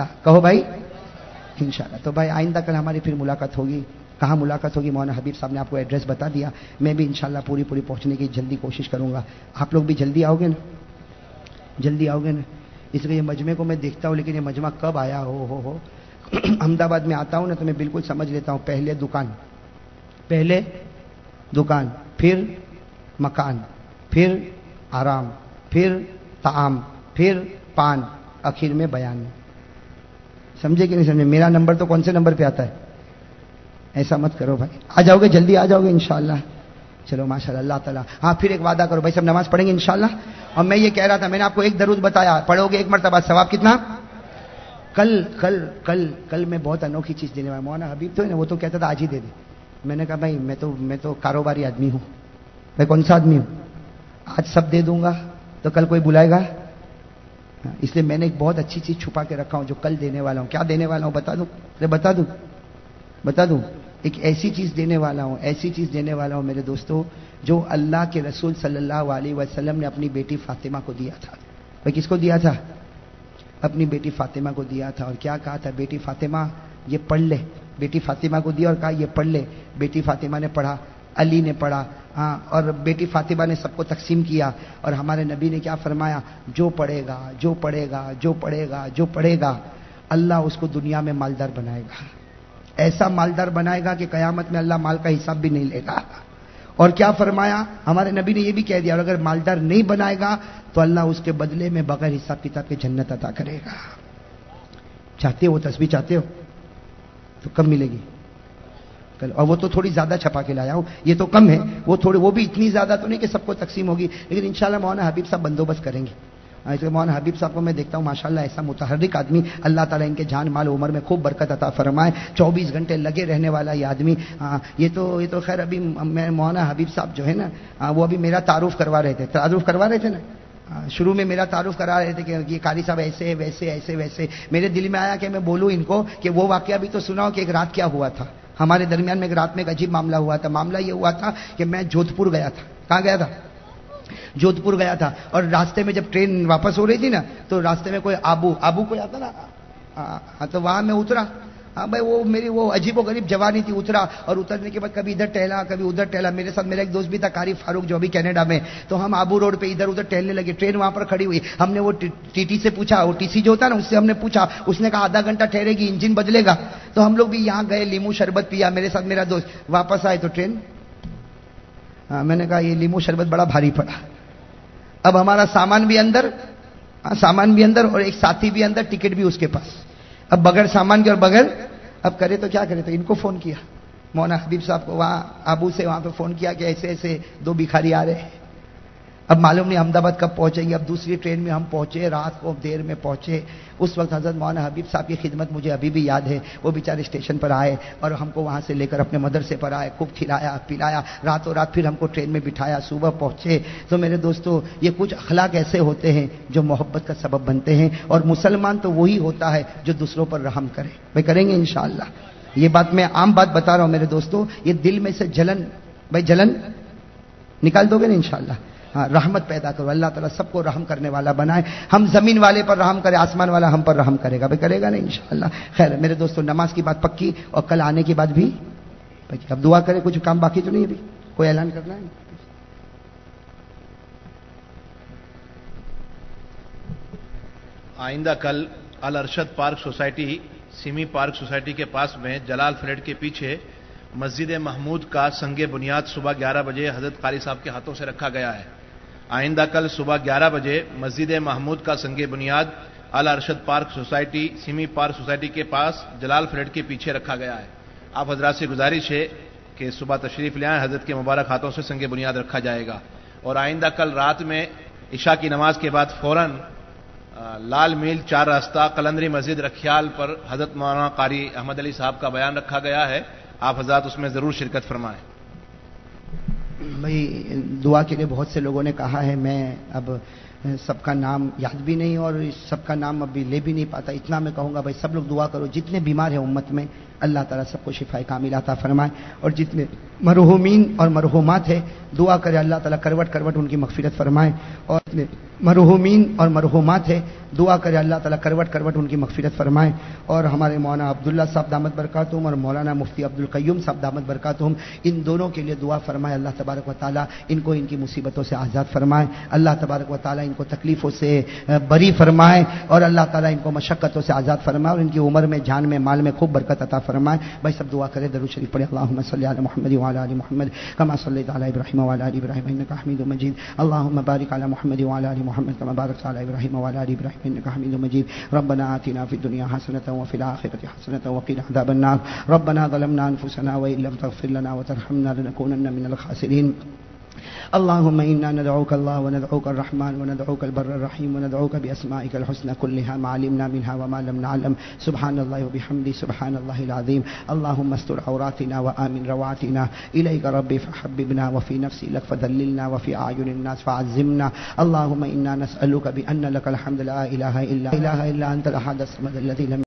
कहो भाई इंशाल्लाह। तो भाई आइंदा कल हमारी फिर मुलाकात होगी। कहाँ मुलाकात होगी? मौलाना हबीब साहब ने आपको एड्रेस बता दिया। मैं भी इंशाल्लाह पूरी पहुंचने की जल्दी कोशिश करूंगा। आप लोग भी जल्दी आओगे ना? जल्दी आओगे ना? इसलिए ये मजमे को मैं देखता हूँ, लेकिन ये मजमा कब आया हो। अहमदाबाद में आता हूँ ना तो मैं बिल्कुल समझ लेता हूँ। पहले दुकान, फिर मकान, फिर आराम, फिर ताम, फिर पान, आखिर में बयान। समझे कि नहीं समझे? मेरा नंबर तो कौन से नंबर पे आता है? ऐसा मत करो भाई। आ जाओगे, जल्दी आ जाओगे इंशाल्लाह। चलो माशाल्लाह, अल्लाह ताला। हाँ, फिर एक वादा करो भाई, सब नमाज पढ़ेंगे इंशाल्लाह। और मैं ये कह रहा था, मैंने आपको एक दरूद बताया, पढ़ोगे एक मरतबा, सवाब कितना? कल मैं बहुत अनोखी चीज देने वाला। मौलाना हबीब तो है ना, वो तो कहता था आज ही दे दे। मैंने कहा भाई मैं तो कारोबारी आदमी हूं। मैं कौन सा आदमी हूं? आज सब दे दूंगा तो कल कोई बुलाएगा? इसलिए मैंने एक बहुत अच्छी चीज छुपा के रखा हूं जो कल देने वाला हूं। क्या देने वाला हूं बता दूं? एक ऐसी चीज देने वाला हूं मेरे दोस्तों, जो अल्लाह के रसूल सल्लल्लाहु अलैहि वसल्लम ने अपनी बेटी फातिमा को दिया था। भाई किसको दिया था? अपनी बेटी फातिमा को दिया था। और क्या कहा था? बेटी फातिमा ये पढ़ ले। बेटी फातिमा को दिया और कहा ये पढ़ ले। बेटी फातिमा ने पढ़ा, अली ने पढ़ा, हाँ, और बेटी फातिमा ने सबको तकसीम किया। और हमारे नबी ने क्या फरमाया? जो पढ़ेगा अल्लाह उसको दुनिया में मालदार बनाएगा। ऐसा मालदार बनाएगा कि कयामत में अल्लाह माल का हिसाब भी नहीं लेगा। और क्या फरमाया? हमारे नबी ने यह भी कह दिया, और अगर मालदार नहीं बनाएगा तो अल्लाह उसके बदले में बगैर हिसाब किताब के जन्नत अता करेगा। चाहते हो वो तस्बीह? चाहते हो तो कब मिलेगी? कल। और वो तो थोड़ी ज्यादा छपा के लाया हूं, ये तो कम है। वो भी इतनी ज्यादा तो नहीं कि सबको तकसीम होगी, लेकिन इंशाल्लाह मौलाना हबीब साहब बंदोबस्त करेंगे। इसलिए मौलाना हबीब साहब को मैं देखता हूँ माशाल्लाह, ऐसा मुतहर्रिक आदमी, अल्लाह ताला इनके जान माल उम्र में खूब बरकत अता फरमाए। 24 घंटे लगे रहने वाला ये आदमी। ये तो खैर अभी मैं मौलाना हबीब साहब जो है ना, वो अभी मेरा तारुफ करवा रहे थे ना। शुरू में मेरा तारुफ करा रहे थे कि ये कारी साहब ऐसे वैसे। मेरे दिल में आया कि मैं बोलूं इनको कि वो वाकया भी तो सुनाओ कि एक रात क्या हुआ था हमारे दरमियान में। एक रात में एक अजीब मामला हुआ था। मामला ये हुआ था कि मैं जोधपुर गया था। कहाँ गया था? जोधपुर गया था। और रास्ते में जब ट्रेन वापस हो रही थी ना, तो रास्ते में कोई आबू कोई आता ना, तो वहां मैं उतरा। हाँ भाई, वो मेरी वो अजीबो गरीब जवानी थी। उतरा और उतरने के बाद कभी इधर टहला कभी उधर टहला। मेरे साथ मेरा एक दोस्त भी था, कारी फारूक, जो अभी कनाडा में। तो हम आबू रोड पे इधर उधर टहलने लगे। ट्रेन वहां पर खड़ी हुई। हमने वो टीटी से पूछा, वो टीसी जो होता ना, उससे हमने पूछा। उसने कहा आधा घंटा ठहरेगी, इंजन बदलेगा। तो हम लोग भी यहाँ गए, लीमू शरबत पिया मेरे साथ मेरा दोस्त। वापस आए तो ट्रेन, मैंने कहा ये लीमू शरबत बड़ा भारी पड़ा। अब हमारा सामान भी अंदर और एक साथी भी अंदर, टिकट भी उसके पास। अब बगैर सामान के और बगैर, अब करे तो क्या करे? तो इनको फोन किया, मौलाना हबीब साहब को, वहां आबू से वहां पे फोन किया कि ऐसे 2 भिखारी आ रहे हैं। अब मालूम नहीं अहमदाबाद कब पहुंचेंगे। अब दूसरी ट्रेन में हम पहुंचे, रात को देर में पहुंचे। उस वक्त हजरत मौलाना हबीब साहब की खिदमत मुझे अभी भी याद है। वो बेचारे स्टेशन पर आए और हमको वहां से लेकर अपने मदरसे पर आए, खूब खिलाया पिलाया, रातों रात फिर हमको ट्रेन में बिठाया, सुबह पहुंचे। तो मेरे दोस्तों, ये कुछ अखलाक ऐसे होते हैं जो मोहब्बत का सबब बनते हैं। और मुसलमान तो वही होता है जो दूसरों पर रहम करे। भाई करेंगे इंशाअल्लाह। ये बात मैं आम बात बता रहा हूं मेरे दोस्तों। ये दिल में से जलन निकाल दोगे ना इंशाअल्लाह। हाँ, रहमत पैदा करो। अल्लाह ताला सबको रहम करने वाला बनाए। हम जमीन वाले पर रहम करे, आसमान वाला हम पर रहम करेगा। भाई करेगा ना इंशाअल्लाह। खैर मेरे दोस्तों, नमाज की बात पक्की और कल आने की बात भी पक्की। अब दुआ करें, कुछ काम बाकी तो नहीं अभी? कोई ऐलान करना है? आइंदा कल Al Arshad park society, Simi park society के पास में जलाल फ्लैट के पीछे मस्जिद महमूद का संगे बुनियाद सुबह 11 बजे हजरत कारी साहब के हाथों से रखा गया है। आइंदा कल सुबह 11 बजे मस्जिद महमूद का संगे बुनियाद Al Arshad park society, Simi park society के पास जलाल फ्लैट के पीछे रखा गया है। आप हजरात से गुजारिश है कि सुबह तशरीफ ले आए, हजरत के मुबारक हाथों से संगे बुनियाद रखा जाएगा। और आइंदा कल रात में इशा की नमाज के बाद फौरन लाल मील 4 रास्ता कलंदरी मस्जिद रखियाल पर हजरत मौलाना कारी अहमद अली साहब का बयान रखा गया है। आप हजरात उसमें जरूर शिरकत फरमाएं। भाई दुआ के लिए बहुत से लोगों ने कहा है। मैं अब سب کا نام یاد بھی نہیں اور سب کا نام ابھی لے بھی نہیں پاتا. اتنا میں کہوں گا بھائی سب لوگ دعا کرو, جتنے بیمار ہیں امت میں اللہ تعالیٰ سب کو شفا کامل عطا فرمائے, اور جتنے مرحومین اور مرحومات ہیں دعا کرے اللہ تعالیٰ کروٹ کروٹ ان کی مغفرت فرمائے, اور جتنے مرحومین اور مرحومات ہیں دعا کرے اللہ تعالیٰ کروٹ کروٹ ان کی مغفرت فرمائے. اور ہمارے مولانا عبداللہ صاحب دامت برکاتہم اور مولانا مفتی عبدالقیوم صاحب دامت برکاتہم, ان دونوں کے لیے دعا فرمائے اللہ تبارک و تعالیٰ ان کو ان کی مصیبتوں سے آزاد فرمائے, اللہ تبارک و تعالیٰ ان کو تکلیفوں سے بری فرمائے, اور اللہ تعالیٰ ان کو مشقتوں سے آزاد فرمائے, اور ان کی عمر میں جان میں مال میں خوب برکت عطا فرمائے. بھائی سب دعا کرے, درود شریف پڑھے. اللہم صلی علی محمد وعلی آل محمد کما صلیت علی ابراہیم وعلی آل ابراہیم انک حمید مجید. اللہم بارک علی محمد وعلی آل محمد کما بارکت علی ابراہیم وعلی آل ابراہیم انک حمید مجید. ربنا آتنا فی الدنیا حسنۃ وفی الآخرۃ حسنۃ وقنا عذاب النار. ربنا ظلمنا انفسنا وإن لم تغفر لنا وترحمنا لنكونن من الخاسرین. اللهم إنا ندعوك الله وندعوك الرحمن وندعوك البر الرحيم وندعوك بأسمائك الحسنى كلها ما علمنا منها وما لم نعلم. سبحان الله وبحمده سبحان الله العظيم. اللهم استر عوراتنا وآمن روعاتنا. إليك ربي فحببنا وفي نفسي لك فذللنا وفي أعين الناس فعزمنا. اللهم إنا نسألك بأن لك الحمد لا إله إلا أنت الأحد الصمد الذي لم